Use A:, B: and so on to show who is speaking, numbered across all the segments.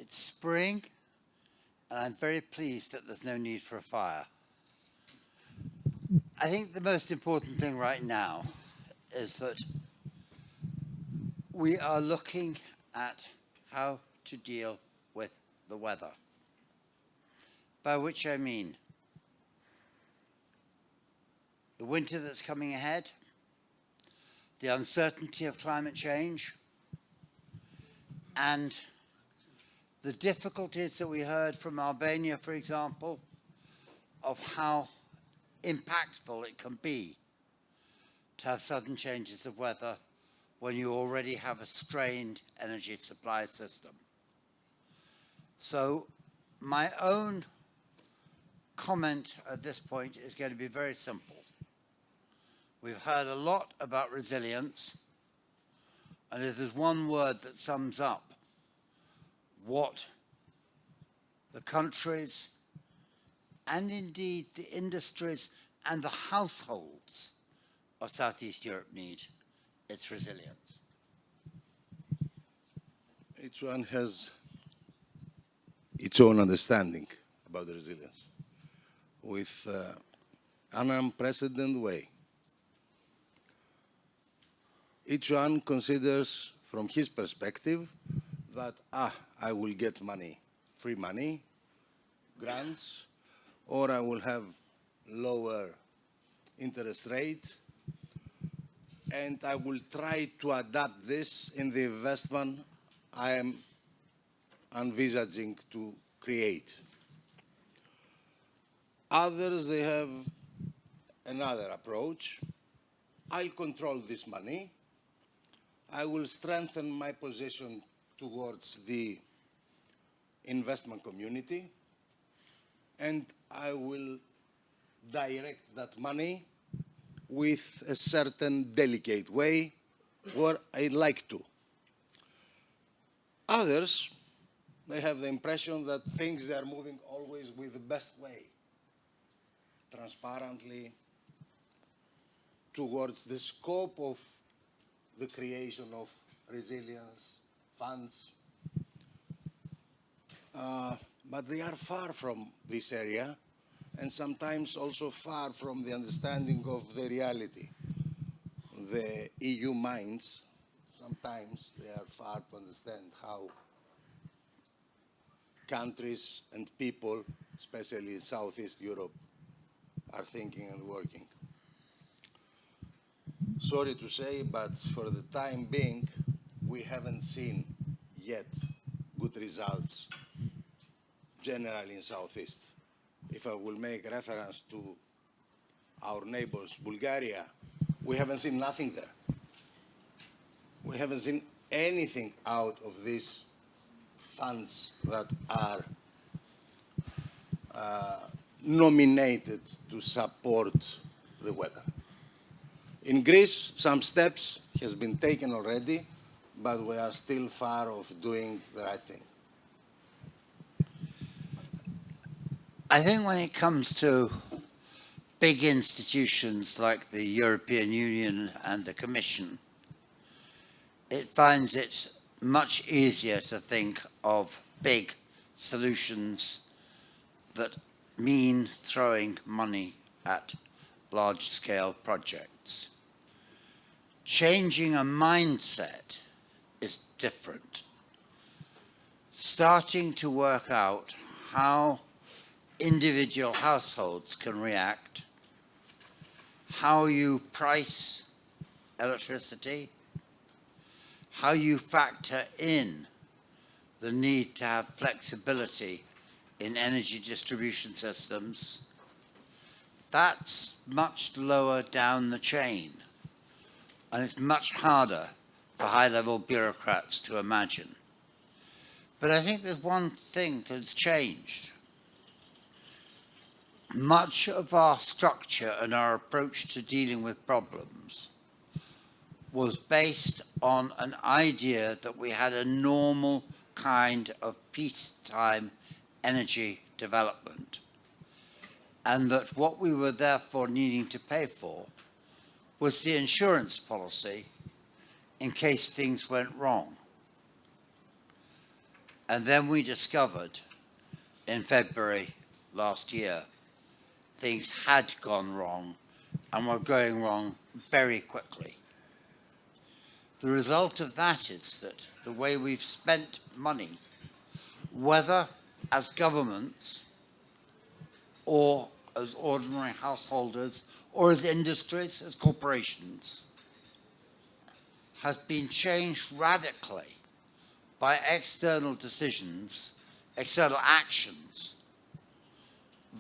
A: It's spring, and I'm very pleased that there's no need for a fire. I think the most important thing right now is that we are looking at how to deal with the weather, by which I mean the winter that's coming ahead, the uncertainty of climate change, and the difficulties that we heard from Albania, for example, of how impactful it can be to have sudden changes of weather when you already have a strained energy supply system. So my own comment at this point is going to be very simple. We've heard a lot about resilience, and if there's one word that sums up what the countries and indeed the industries and the households of Southeast Europe need, it's resilience.
B: Each one has its own understanding about the resilience with an unprecedented way. Each one considers from his perspective that, I will get money, free money, grants, or I will have lower interest rate, and I will try to adapt this in the investment I am envisaging to create. Others, they have another approach. I'll control this money. I will strengthen my position towards the investment community, and I will direct that money with a certain delicate way where I like to. Others, they have the impression that things they are moving always with the best way, transparently, towards the scope of the creation of resilience funds. But they are far from this area, and sometimes also far from the understanding of the reality. The EU minds, sometimes they are far to understand how countries and people, especially in Southeast Europe, are thinking and working. Sorry to say, but for the time being, we haven't seen yet good results generally in Southeast. If I will make reference to our neighbors, Bulgaria, we haven't seen nothing there. We haven't seen anything out of these funds that are nominated to support the weather. In Greece, some steps has been taken already, but we are still far of doing the right thing.
A: I think when it comes to big institutions like the European Union and the Commission, it finds it much easier to think of big solutions that mean throwing money at large-scale projects. Changing a mindset is different. Starting to work out how individual households can react, how you price electricity, how you factor in the need to have flexibility in energy distribution systems, that's much lower down the chain, and it's much harder for high-level bureaucrats to imagine. But I think there's one thing that's changed. Much of our structure and our approach to dealing with problems was based on an idea that we had a normal kind of peacetime energy development, and that what we were therefore needing to pay for was the insurance policy in case things went wrong. And then we discovered in February last year, things had gone wrong and were going wrong very quickly. The result of that is that the way we've spent money, whether as governments or as ordinary householders or as industries, as corporations, has been changed radically by external decisions, external actions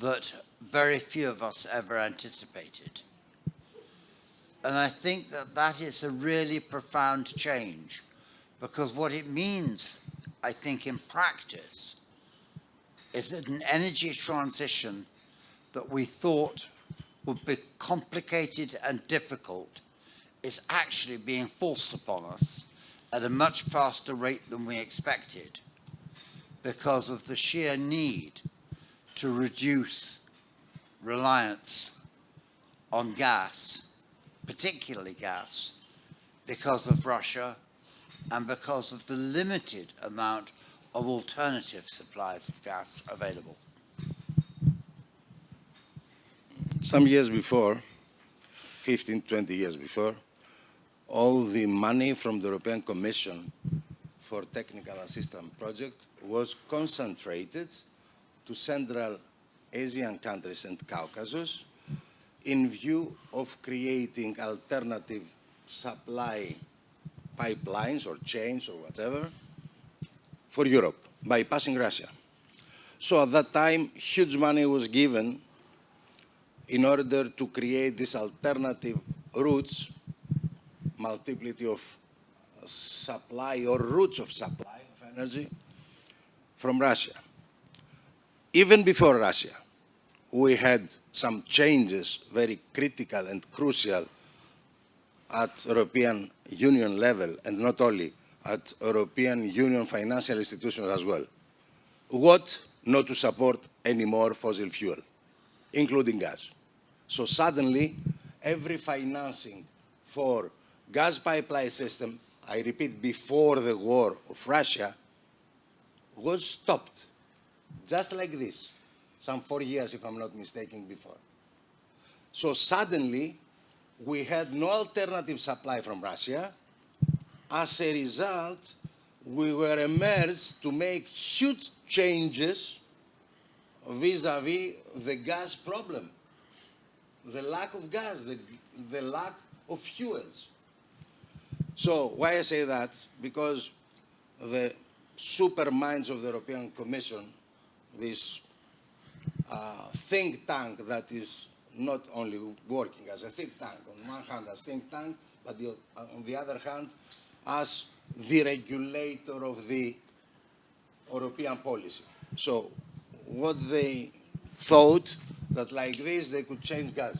A: that very few of us ever anticipated. And I think that that is a really profound change, because what it means, I think, in practice, is that an energy transition that we thought would be complicated and difficult is actually being forced upon us at a much faster rate than we expected, because of the sheer need to reduce reliance on gas, particularly gas, because of Russia and because of the limited amount of alternative supplies of gas available.
B: Some years before, 15, 20 years before, all the money from the European Commission for technical assistance project was concentrated to Central Asian countries and Caucasus in view of creating alternative supply pipelines or chains or whatever for Europe, bypassing Russia. So at that time, huge money was given in order to create these alternative routes, multiplicity of supply or routes of supply of energy from Russia. Even before Russia, we had some changes, very critical and crucial at European Union level, and not only, at European Union financial institutions as well. What? Not to support any more fossil fuel, including gas. So suddenly, every financing for gas pipeline system, I repeat, before the war of Russia, was stopped. Just like this, some 4 years, if I'm not mistaken, before. So suddenly, we had no alternative supply from Russia. As a result, we were emerged to make huge changes vis-à-vis the gas problem, the lack of gas, the lack of fuels. So why I say that? Because the super minds of the European Commission, this think tank that is not only working as a think tank, on one hand as think tank, but on the other hand as the regulator of the European policy. So what they thought that like this they could change gas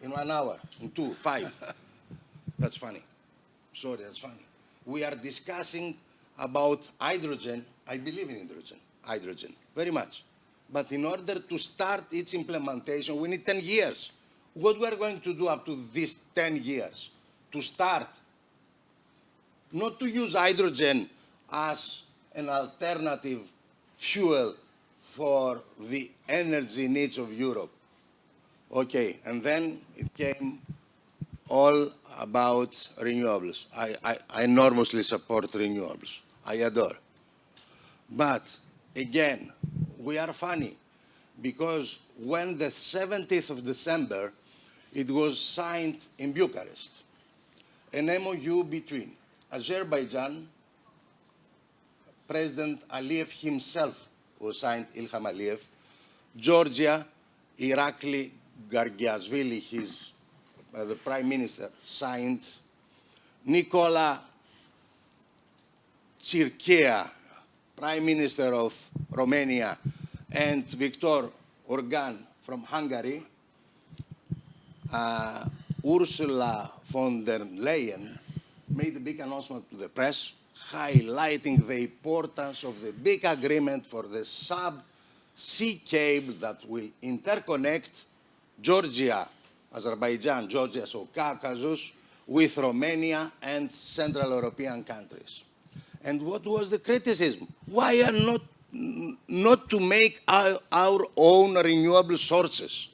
B: in 1 hour, in 2, 5. That's funny. Sorry, that's funny. We are discussing about hydrogen. I believe in hydrogen, very much. But in order to start its implementation, we need 10 years. What we are going to do up to these 10 years? To start, not to use hydrogen as an alternative fuel for the energy needs of Europe. Okay, and then it came all about renewables. I enormously support renewables. I adore. But again, we are funny, because when the 17th of December, it was signed in Bucharest, an MOU between Azerbaijan, President Aliyev himself was signed, Ilham Aliyev, Georgia, Irakli Gargiashvili, the Prime Minister, signed, Nicola Chirchia, Prime Minister of Romania, and Viktor Orban from Hungary, Ursula von der Leyen made a big announcement to the press, highlighting the importance of the big agreement for the sub-sea cable that will interconnect Georgia, Azerbaijan, Georgia, so Caucasus, with Romania and Central European countries. And what was the criticism? Why are not to make our own renewable sources?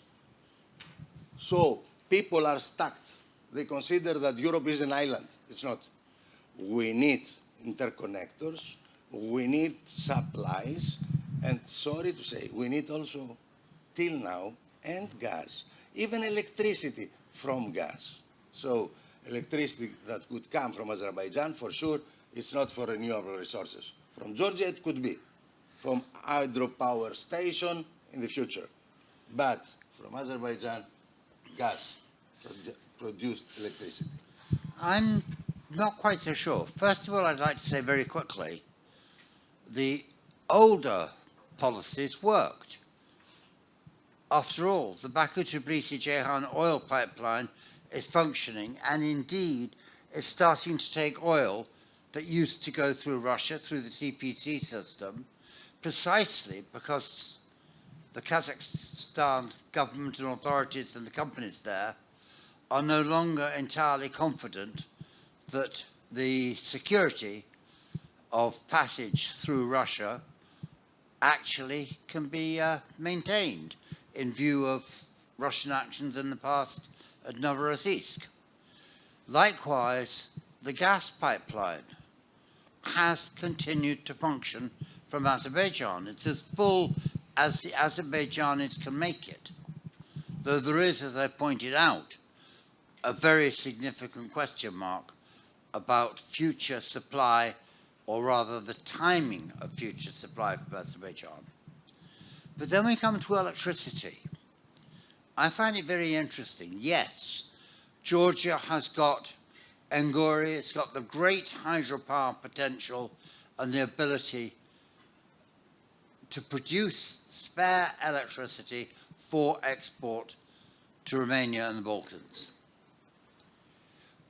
B: So people are stuck. They consider that Europe is an island. It's not. We need interconnectors, we need supplies, and sorry to say, we need also, till now, and gas, even electricity from gas. So electricity that could come from Azerbaijan, for sure, it's not for renewable resources. From Georgia, it could be, from hydropower station in the future. But from Azerbaijan, gas produced electricity.
A: I'm not quite so sure. First of all, I'd like to say very quickly, the older policies worked. After all, the Baku-Tbilisi-Ceyhan oil pipeline is functioning and indeed is starting to take oil that used to go through Russia, through the TPC system, precisely because the Kazakhstan government and authorities and the companies there are no longer entirely confident that the security of passage through Russia actually can be maintained in view of Russian actions in the past at Novorossiysk. Likewise, the gas pipeline has continued to function from Azerbaijan. It's as full as the Azerbaijanis can make it, though there is, as I pointed out, a very significant question mark about future supply, or rather the timing of future supply from Azerbaijan. But then we come to electricity. I find it very interesting. Yes, Georgia has got Enguri, it's got the great hydropower potential and the ability to produce spare electricity for export to Romania and the Balkans.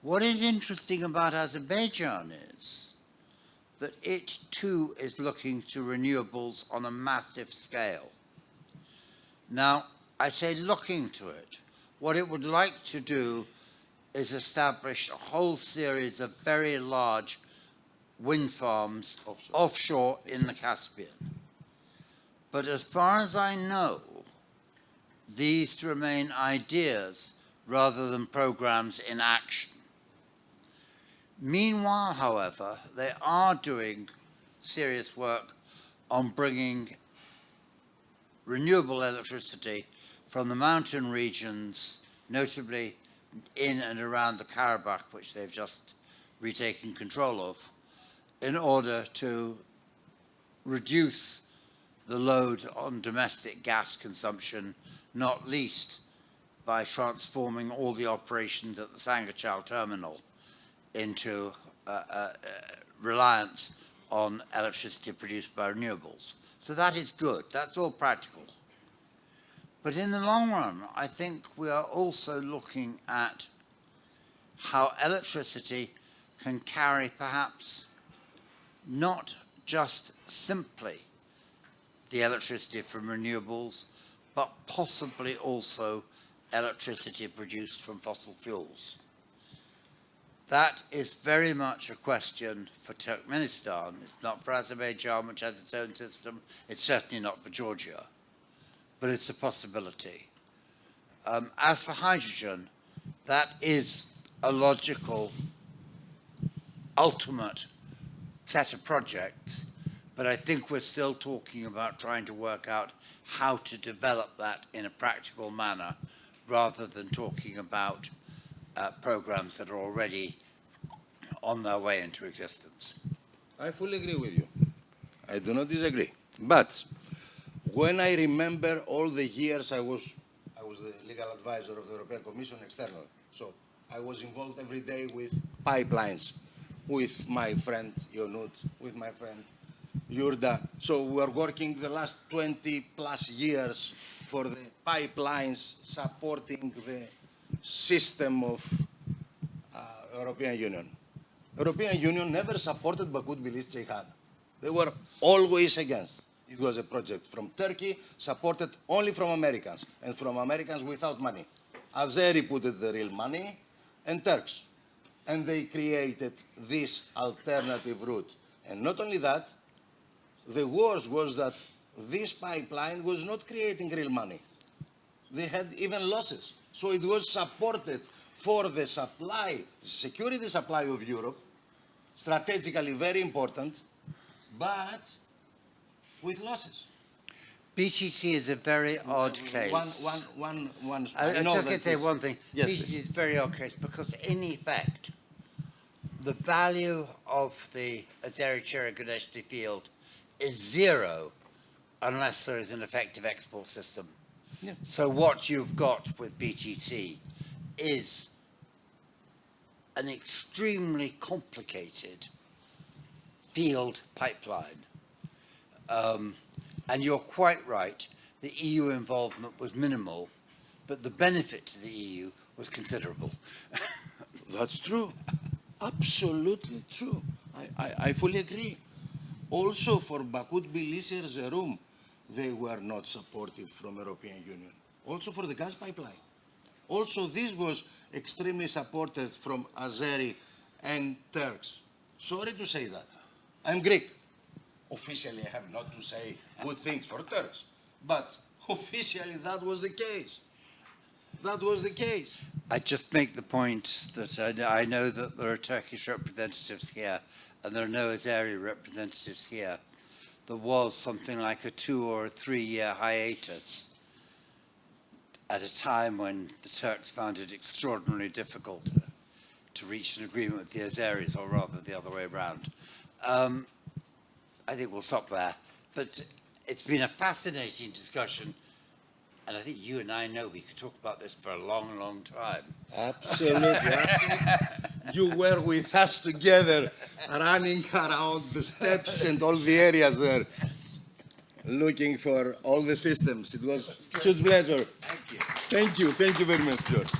A: What is interesting about Azerbaijan is that it too is looking to renewables on a massive scale. Now, I say looking to it. What it would like to do is establish a whole series of very large wind farms offshore in the Caspian. But as far as I know, these remain ideas rather than programs in action. Meanwhile, however, they are doing serious work on bringing renewable electricity from the mountain regions, notably in and around the Karabakh, which they've just retaken control of, in order to reduce the load on domestic gas consumption, not least by transforming all the operations at the Sangachal terminal into reliance on electricity produced by renewables. So that is good. That's all practical. But in the long run, I think we are also looking at how electricity can carry perhaps not just simply the electricity from renewables, but possibly also electricity produced from fossil fuels. That is very much a question for Turkmenistan. It's not for Azerbaijan, which has its own system. It's certainly not for Georgia, but it's a possibility. As for hydrogen, that is a logical, ultimate set of projects, but I think we're still talking about trying to work out how to develop that in a practical manner, rather than talking about programs that are already on their way into existence.
B: I fully agree with you. I do not disagree. But when I remember all the years I was the legal advisor of the European Commission external, so I was involved every day with pipelines, with my friend Ionut, with my friend Yurda. So we are working the last 20 plus years for the pipelines supporting the system of European Union. European Union never supported Baku-Tbilisi-Ceyhan. They were always against. It was a project from Turkey, supported only from Americans, and from Americans without money. Azeri put it the real money, and Turks. And they created this alternative route. And not only that, the worst was that this pipeline was not creating real money. They had even losses. So it was supported for the supply, security supply of Europe, strategically very important, but with losses.
A: BTC is a very odd case.
B: I know
A: just
B: that
A: to say
B: is-
A: one thing.
B: Yes,
A: BTC
B: please.
A: is a very odd case because, in effect, the value of the Azeri-Cheraghodeshti field is zero unless there is an effective export system.
B: Yeah.
A: So what you've got with BTC is an extremely complicated field pipeline. And you're quite right, the EU involvement was minimal, but the benefit to the EU was considerable.
B: That's true. Absolutely true. I fully agree. Also for Baku Tbilisi Erzurum, they were not supportive from European Union. Also for the gas pipeline. Also this was extremely supported from Azeri and Turks. Sorry to say that. I'm Greek. Officially, I have not to say good things for Turks, but officially that was the case. That was the case.
A: I just make the point that I know that there are Turkish representatives here and there are no Azeri representatives here. There was something like a 2 or 3 year hiatus at a time when the Turks found it extraordinarily difficult to reach an agreement with the Azeris, or rather the other way around. I think we'll stop there. But it's been a fascinating discussion, and I think you and I know we could talk about this for a long, long time.
B: Absolutely. You were with us together, running around the steps and all the areas there, looking for all the systems. It was a huge pleasure.
A: Thank you.
B: Thank you. Thank you very much, George.